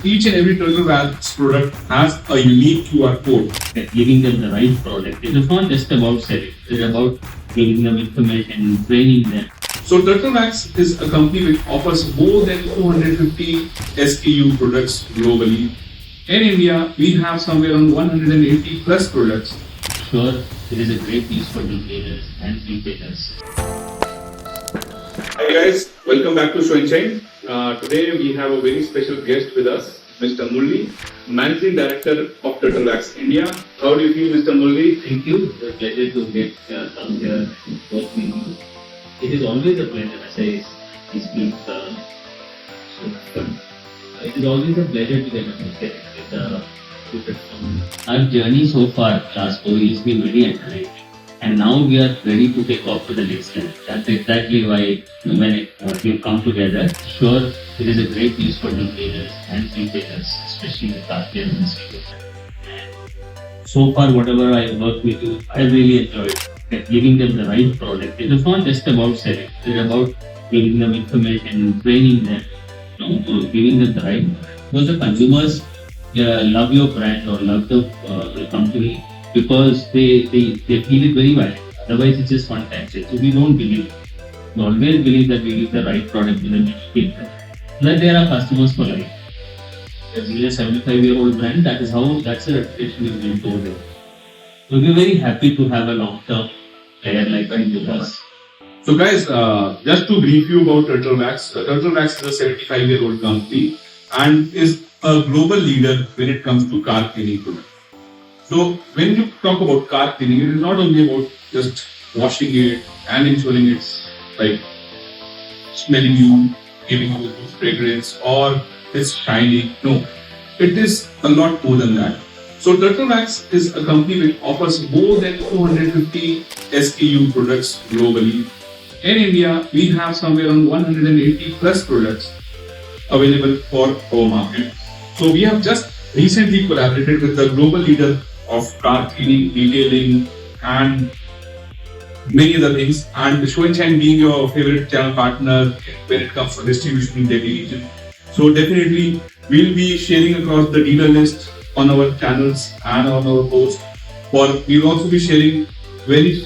Each and every Turtle Wax product has a unique QR code. Giving them the right product. It is not just about selling, it is about giving them information, training them. So Turtle Wax is a company which offers more than 250 SKU products globally. In India, we have somewhere around 180 plus products. Sure, it is a great piece for retailers and retailers. Hi guys, welcome back to Show and Shine. Today we have a very special guest with us, Mr. Mulli, Managing Director of Turtle Wax India. How do you feel, Mr. Mulli? Thank you. It's a pleasure to get come here and work with you. It is always a pleasure as I speak. It is always a pleasure to get associated with the company. Our journey so far, last 4 years, has been very encouraging. And now we are ready to take off to the next level. That's exactly why when we've come together, sure, it is a great piece for retailers and retailers, especially the Kashmere industry. So far, whatever I work with you, I really enjoyed giving them the right product. It is not just about selling, it is about giving them information, training them, giving them the right product. Because the consumers love your brand or love the company because they feel it very well. Otherwise, it's just one time sale. So we don't believe. We always believe that we give the right product to them. That they are our customers for life. As we are a 75-year-old brand, that's the reputation we've been told. So we're very happy to have a long-term player like with us. So guys, just to brief you about Turtle Wax. Turtle Wax is a 75-year-old company and is a global leader when it comes to car cleaning products. So when you talk about car cleaning, it is not only about just washing it and ensuring it's like smelling you, giving you a good fragrance, or it's shiny. No, it is a lot more than that. So Turtle Wax is a company which offers more than 250 SKU products globally. In India, we have somewhere around 180 plus products available for our market. So we have just recently collaborated with the global leader of car cleaning, detailing, and many other things. And Show and Shine being your favorite channel partner when it comes to distribution in Delhi region. So definitely we'll be sharing across the dealer list on our channels and on our post. We'll also be sharing very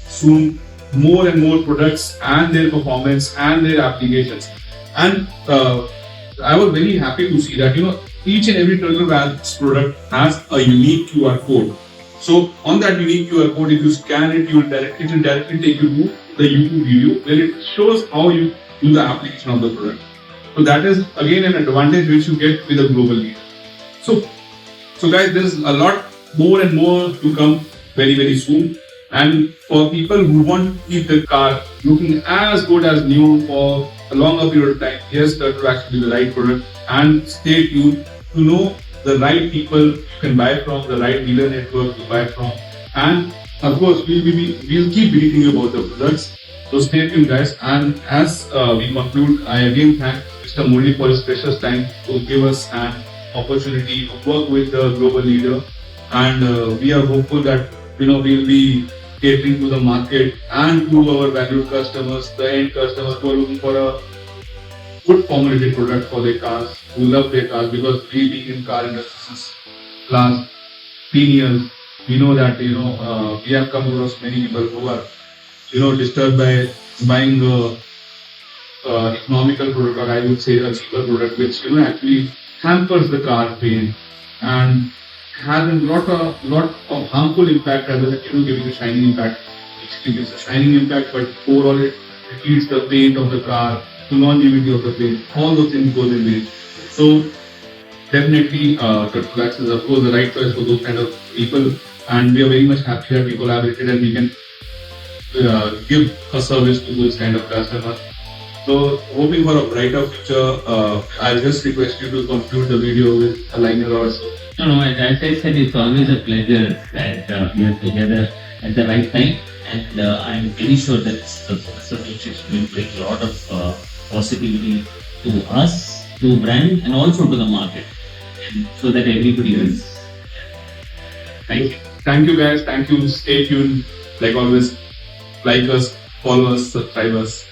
soon more and more products and their performance and their applications. And I was very happy to see that each and every Turtle Wax product has a unique QR code. So on that unique QR code, if you scan it, it will directly take you to the YouTube video where it shows how you do the application of the product. So that is again an advantage which you get with a global leader. So guys, there is a lot more and more to come very, very soon. And for people who want to keep their car looking as good as new for a longer period of time, yes, Turtle Wax will be the right product. And stay tuned to know the right people you can buy from, the right dealer network to buy from. And of course, we'll keep briefing you about the products. So stay tuned, guys. And as we conclude, I again thank Mr. Mulli for his precious time to give us an opportunity to work with the global leader. And we are hopeful that we'll be catering to the market and to our valued customers, the end customers who are looking for a good formulated product for their cars, who love their cars, because we being in car industry since last 10 years, we know that we have come across many people who are disturbed by buying economical product, or I would say a cheaper product, which actually hampers the car paint and has a lot of harmful impact rather than giving a shining impact. It gives a shining impact, but overall it depletes the paint of the car, the longevity of the paint, all those things goes in waste. So definitely Turtle Wax is of course the right choice for those kind of people, and we are very much happy that we collaborated and we can give a service to those kind of customers. So hoping for a brighter future, I'll just request you to conclude the video with a liner or so. No, as I said, it's always a pleasure that we are together at the right time, and I'm very sure that this association will bring a lot of positivity to us, to brand, and also to the market, and so that everybody wins. Thank you. Thank you, guys. Thank you. Stay tuned. Like always, like us, follow us, subscribe us.